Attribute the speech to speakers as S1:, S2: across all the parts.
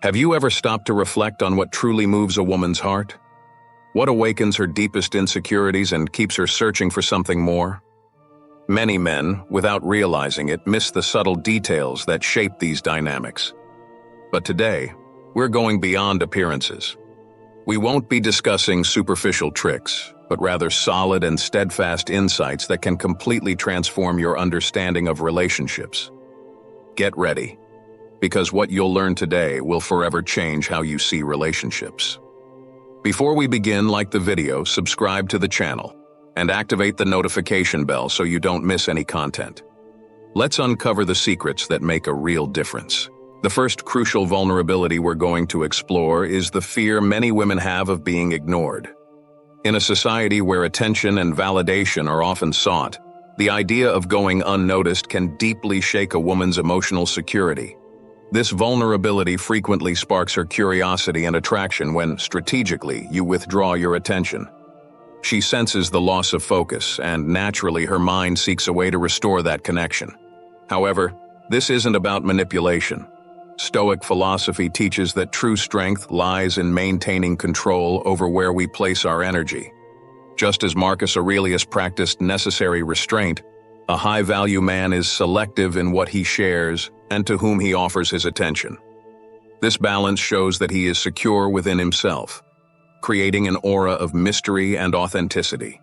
S1: Have you ever stopped to reflect on what truly moves a woman's heart? What awakens her deepest insecurities and keeps her searching for something more? Many men, without realizing it, miss the subtle details that shape these dynamics. But today, we're going beyond appearances. We won't be discussing superficial tricks, but rather solid and steadfast insights that can completely transform your understanding of relationships. Get ready, because what you'll learn today will forever change how you see relationships. Before we begin, like the video, subscribe to the channel, and activate the notification bell so you don't miss any content. Let's uncover the secrets that make a real difference. The first crucial vulnerability we're going to explore is the fear many women have of being ignored. In a society where attention and validation are often sought, the idea of going unnoticed can deeply shake a woman's emotional security. This vulnerability frequently sparks her curiosity and attraction when, strategically, you withdraw your attention. She senses the loss of focus, and naturally her mind seeks a way to restore that connection. However, this isn't about manipulation. Stoic philosophy teaches that true strength lies in maintaining control over where we place our energy. Just as Marcus Aurelius practiced necessary restraint, a high-value man is selective in what he shares and to whom he offers his attention. This balance shows that he is secure within himself, creating an aura of mystery and authenticity.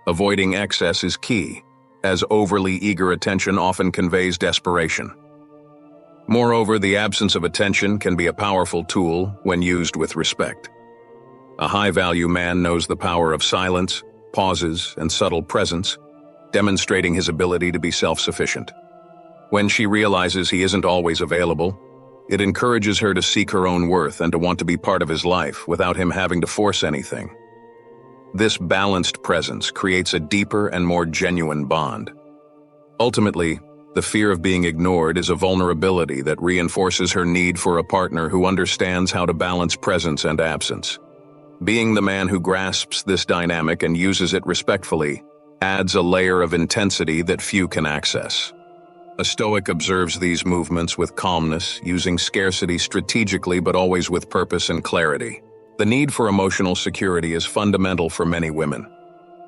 S1: Avoiding excess is key, as overly eager attention often conveys desperation. Moreover, the absence of attention can be a powerful tool when used with respect. A high-value man knows the power of silence, pauses, and subtle presence, demonstrating his ability to be self-sufficient. When she realizes he isn't always available, it encourages her to seek her own worth and to want to be part of his life without him having to force anything. This balanced presence creates a deeper and more genuine bond. Ultimately, the fear of being ignored is a vulnerability that reinforces her need for a partner who understands how to balance presence and absence. Being the man who grasps this dynamic and uses it respectfully adds a layer of intensity that few can access. A Stoic observes these movements with calmness, using scarcity strategically but always with purpose and clarity. The need for emotional security is fundamental for many women.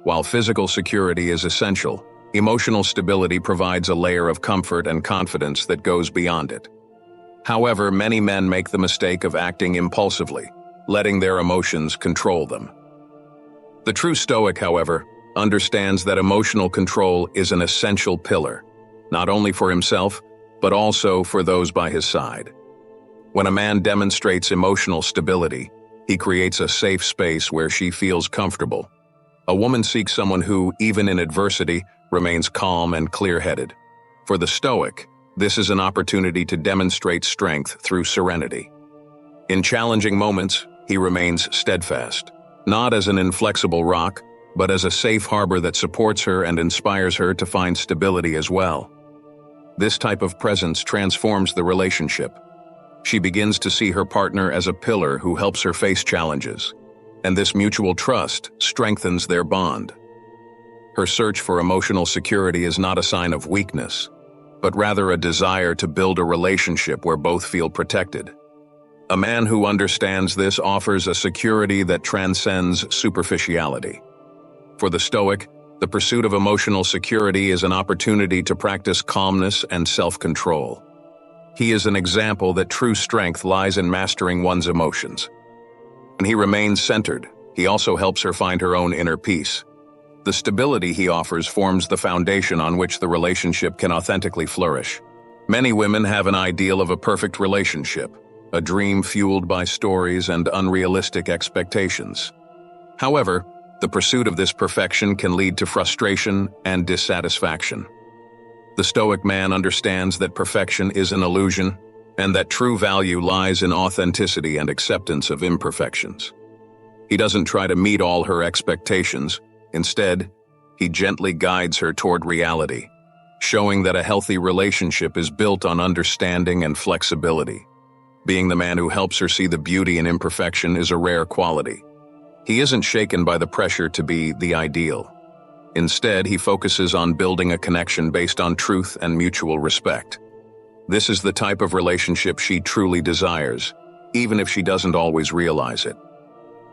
S1: While physical security is essential, emotional stability provides a layer of comfort and confidence that goes beyond it. However, many men make the mistake of acting impulsively, letting their emotions control them. The true Stoic, however, understands that emotional control is an essential pillar, not only for himself, but also for those by his side. When a man demonstrates emotional stability, he creates a safe space where she feels comfortable. A woman seeks someone who, even in adversity, remains calm and clear-headed. For the Stoic, this is an opportunity to demonstrate strength through serenity. In challenging moments, he remains steadfast, not as an inflexible rock, but as a safe harbor that supports her and inspires her to find stability as well. This type of presence transforms the relationship. She begins to see her partner as a pillar who helps her face challenges, and this mutual trust strengthens their bond. Her search for emotional security is not a sign of weakness, but rather a desire to build a relationship where both feel protected. A man who understands this offers a security that transcends superficiality. For the Stoic, the pursuit of emotional security is an opportunity to practice calmness and self-control. He is an example that true strength lies in mastering one's emotions. When he remains centered, he also helps her find her own inner peace. The stability he offers forms the foundation on which the relationship can authentically flourish. Many women have an ideal of a perfect relationship, a dream fueled by stories and unrealistic expectations. However, the pursuit of this perfection can lead to frustration and dissatisfaction. The Stoic man understands that perfection is an illusion, and that true value lies in authenticity and acceptance of imperfections. He doesn't try to meet all her expectations. Instead, he gently guides her toward reality, showing that a healthy relationship is built on understanding and flexibility. Being the man who helps her see the beauty in imperfection is a rare quality. He isn't shaken by the pressure to be the ideal. Instead, he focuses on building a connection based on truth and mutual respect. This is the type of relationship she truly desires, even if she doesn't always realize it.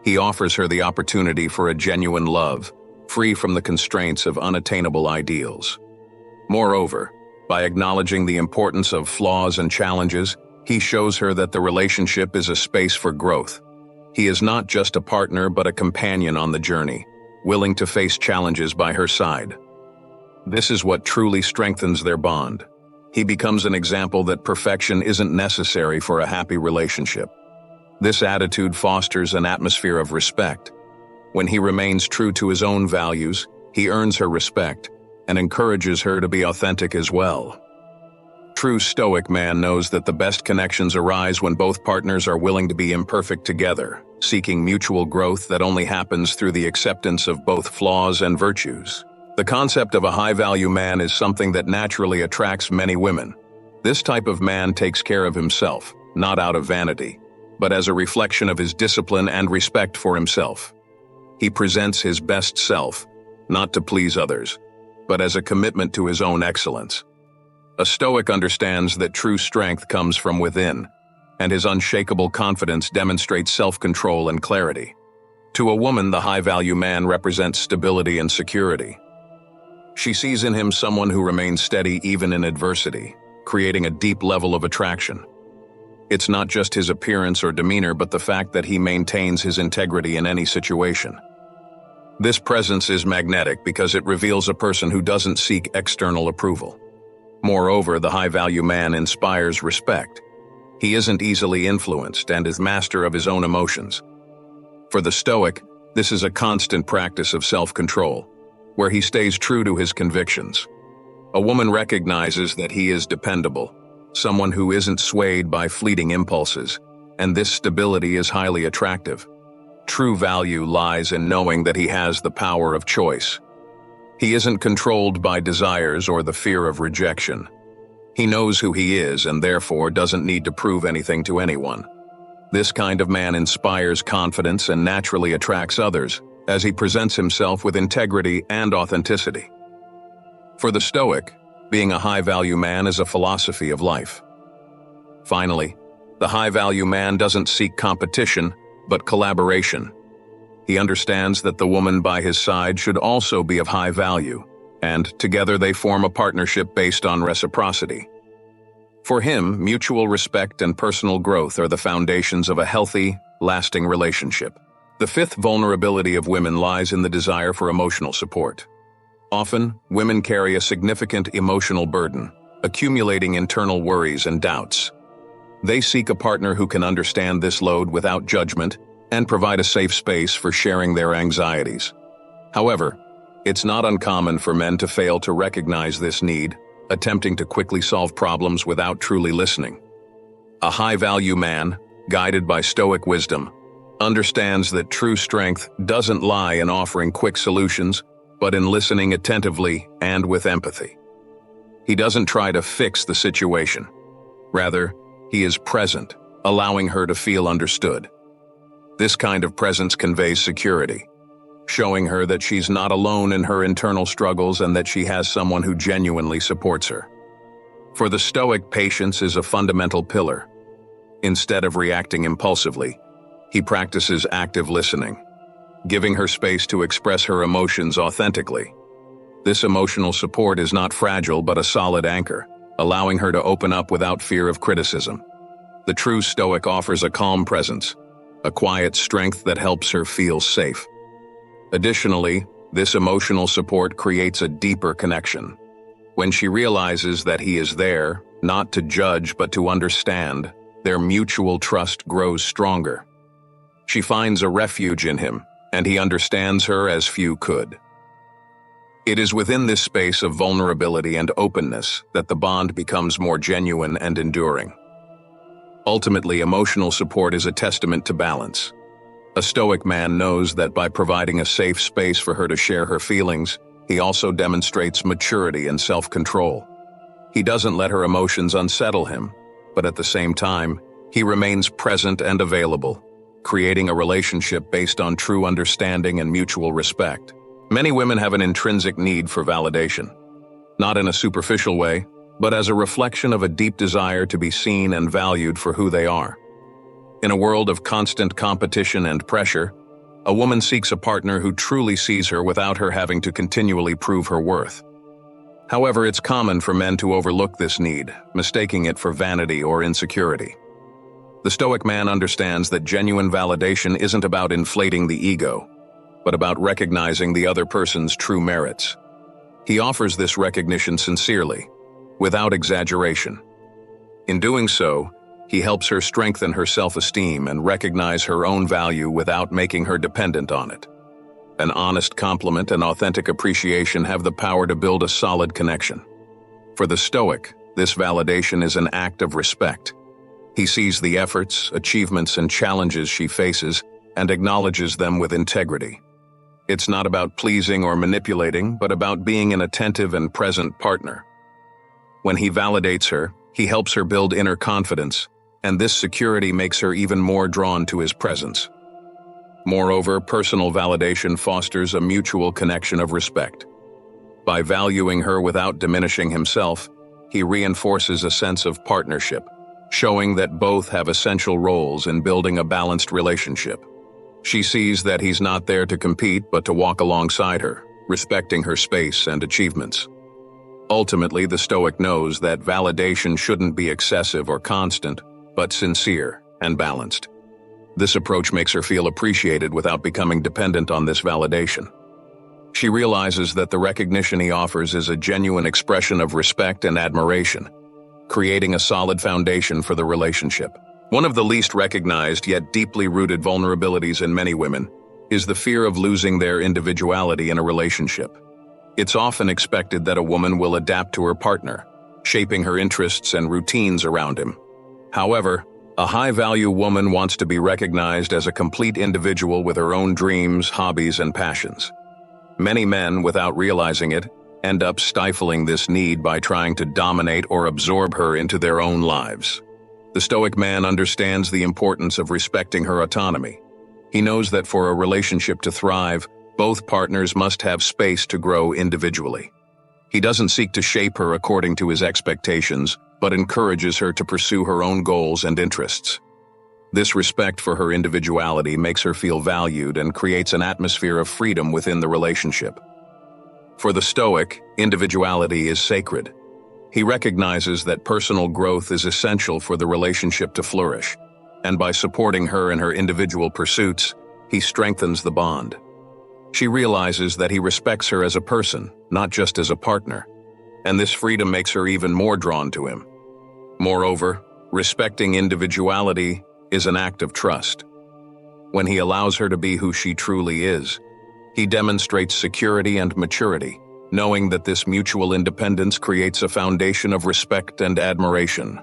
S1: He offers her the opportunity for a genuine love, free from the constraints of unattainable ideals. Moreover, by acknowledging the importance of flaws and challenges, he shows her that the relationship is a space for growth. He is not just a partner but a companion on the journey, willing to face challenges by her side. This is what truly strengthens their bond. He becomes an example that perfection isn't necessary for a happy relationship. This attitude fosters an atmosphere of respect. When he remains true to his own values, he earns her respect and encourages her to be authentic as well. True Stoic man knows that the best connections arise when both partners are willing to be imperfect together, seeking mutual growth that only happens through the acceptance of both flaws and virtues. The concept of a high-value man is something that naturally attracts many women. This type of man takes care of himself, not out of vanity, but as a reflection of his discipline and respect for himself. He presents his best self, not to please others, but as a commitment to his own excellence. A Stoic understands that true strength comes from within, and his unshakable confidence demonstrates self-control and clarity. To a woman, the high-value man represents stability and security. She sees in him someone who remains steady even in adversity, creating a deep level of attraction. It's not just his appearance or demeanor, but the fact that he maintains his integrity in any situation. This presence is magnetic because it reveals a person who doesn't seek external approval. Moreover, the high-value man inspires respect. He isn't easily influenced and is master of his own emotions. For the Stoic, this is a constant practice of self-control, where he stays true to his convictions. A woman recognizes that he is dependable, someone who isn't swayed by fleeting impulses, and this stability is highly attractive. True value lies in knowing that he has the power of choice. He isn't controlled by desires or the fear of rejection. He knows who he is and therefore doesn't need to prove anything to anyone. This kind of man inspires confidence and naturally attracts others, as he presents himself with integrity and authenticity. For the Stoic, being a high-value man is a philosophy of life. Finally, the high-value man doesn't seek competition, but collaboration. He understands that the woman by his side should also be of high value, and together they form a partnership based on reciprocity. For him, mutual respect and personal growth are the foundations of a healthy, lasting relationship. The fifth vulnerability of women lies in the desire for emotional support. Often, women carry a significant emotional burden, accumulating internal worries and doubts. They seek a partner who can understand this load without judgment and provide a safe space for sharing their anxieties. However, it's not uncommon for men to fail to recognize this need, attempting to quickly solve problems without truly listening. A high-value man, guided by Stoic wisdom, understands that true strength doesn't lie in offering quick solutions, but in listening attentively and with empathy. He doesn't try to fix the situation. Rather, he is present, allowing her to feel understood. This kind of presence conveys security, showing her that she's not alone in her internal struggles and that she has someone who genuinely supports her. For the Stoic, patience is a fundamental pillar. Instead of reacting impulsively, he practices active listening, giving her space to express her emotions authentically. This emotional support is not fragile but a solid anchor, allowing her to open up without fear of criticism. The true Stoic offers a calm presence, a quiet strength that helps her feel safe. Additionally, this emotional support creates a deeper connection. When she realizes that he is there, not to judge but to understand, their mutual trust grows stronger. She finds a refuge in him, and he understands her as few could. It is within this space of vulnerability and openness that the bond becomes more genuine and enduring. Ultimately, emotional support is a testament to balance. A Stoic man knows that by providing a safe space for her to share her feelings, he also demonstrates maturity and self-control. He doesn't let her emotions unsettle him, but at the same time, he remains present and available, creating a relationship based on true understanding and mutual respect. Many women have an intrinsic need for validation, not in a superficial way, but as a reflection of a deep desire to be seen and valued for who they are. In a world of constant competition and pressure, a woman seeks a partner who truly sees her without her having to continually prove her worth. However, it's common for men to overlook this need, mistaking it for vanity or insecurity. The Stoic man understands that genuine validation isn't about inflating the ego, but about recognizing the other person's true merits. He offers this recognition sincerely, without exaggeration. In doing so, he helps her strengthen her self-esteem and recognize her own value without making her dependent on it. An honest compliment and authentic appreciation have the power to build a solid connection. For the Stoic, this validation is an act of respect. He sees the efforts, achievements, and challenges she faces and acknowledges them with integrity. It's not about pleasing or manipulating, but about being an attentive and present partner. When he validates her, he helps her build inner confidence, and this security makes her even more drawn to his presence. Moreover, personal validation fosters a mutual connection of respect. By valuing her without diminishing himself, he reinforces a sense of partnership, showing that both have essential roles in building a balanced relationship. She sees that he's not there to compete but to walk alongside her, respecting her space and achievements. Ultimately, the Stoic knows that validation shouldn't be excessive or constant, but sincere and balanced. This approach makes her feel appreciated without becoming dependent on this validation. She realizes that the recognition he offers is a genuine expression of respect and admiration, creating a solid foundation for the relationship. One of the least recognized yet deeply rooted vulnerabilities in many women is the fear of losing their individuality in a relationship. It's often expected that a woman will adapt to her partner, shaping her interests and routines around him. However, a high-value woman wants to be recognized as a complete individual with her own dreams, hobbies, and passions. Many men, without realizing it, end up stifling this need by trying to dominate or absorb her into their own lives. The Stoic man understands the importance of respecting her autonomy. He knows that for a relationship to thrive, both partners must have space to grow individually. He doesn't seek to shape her according to his expectations, but encourages her to pursue her own goals and interests. This respect for her individuality makes her feel valued and creates an atmosphere of freedom within the relationship. For the Stoic, individuality is sacred. He recognizes that personal growth is essential for the relationship to flourish, and by supporting her in her individual pursuits, he strengthens the bond. She realizes that he respects her as a person, not just as a partner, and this freedom makes her even more drawn to him. Moreover, respecting individuality is an act of trust. When he allows her to be who she truly is, he demonstrates security and maturity, knowing that this mutual independence creates a foundation of respect and admiration.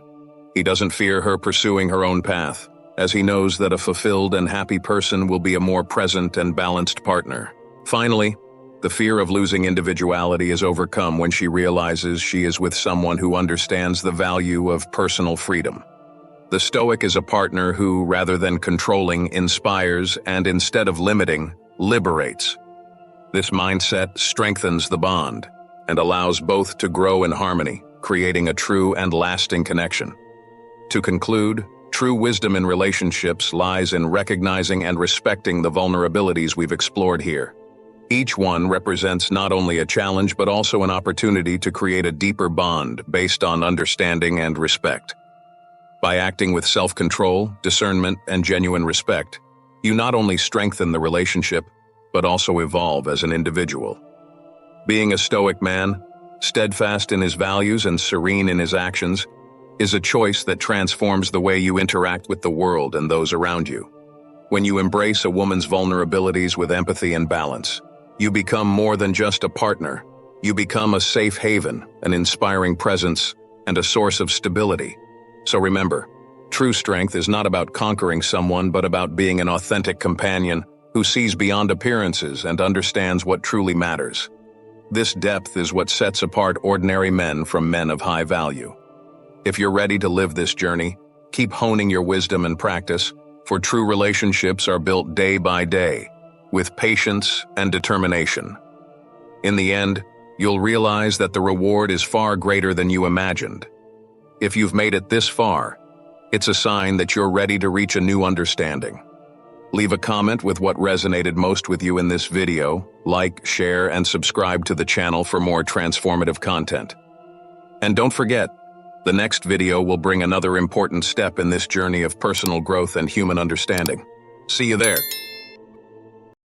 S1: He doesn't fear her pursuing her own path, as he knows that a fulfilled and happy person will be a more present and balanced partner. Finally, the fear of losing individuality is overcome when she realizes she is with someone who understands the value of personal freedom. The Stoic is a partner who, rather than controlling, inspires and, instead of limiting, liberates. This mindset strengthens the bond and allows both to grow in harmony, creating a true and lasting connection. To conclude, true wisdom in relationships lies in recognizing and respecting the vulnerabilities we've explored here. Each one represents not only a challenge but also an opportunity to create a deeper bond based on understanding and respect. By acting with self-control, discernment, and genuine respect, you not only strengthen the relationship, but also evolve as an individual. Being a Stoic man, steadfast in his values and serene in his actions, is a choice that transforms the way you interact with the world and those around you. When you embrace a woman's vulnerabilities with empathy and balance, you become more than just a partner. You become a safe haven, an inspiring presence, and a source of stability. So remember, true strength is not about conquering someone but about being an authentic companion who sees beyond appearances and understands what truly matters. This depth is what sets apart ordinary men from men of high value. If you're ready to live this journey, keep honing your wisdom and practice, for true relationships are built day by day, with patience and determination. In the end, you'll realize that the reward is far greater than you imagined. If you've made it this far, It's a sign that you're ready to reach a new understanding. Leave a comment with what resonated most with you in this video, like, share, and subscribe to the channel for more transformative content. And don't forget, the next video will bring another important step in this journey of personal growth and human understanding. See you there.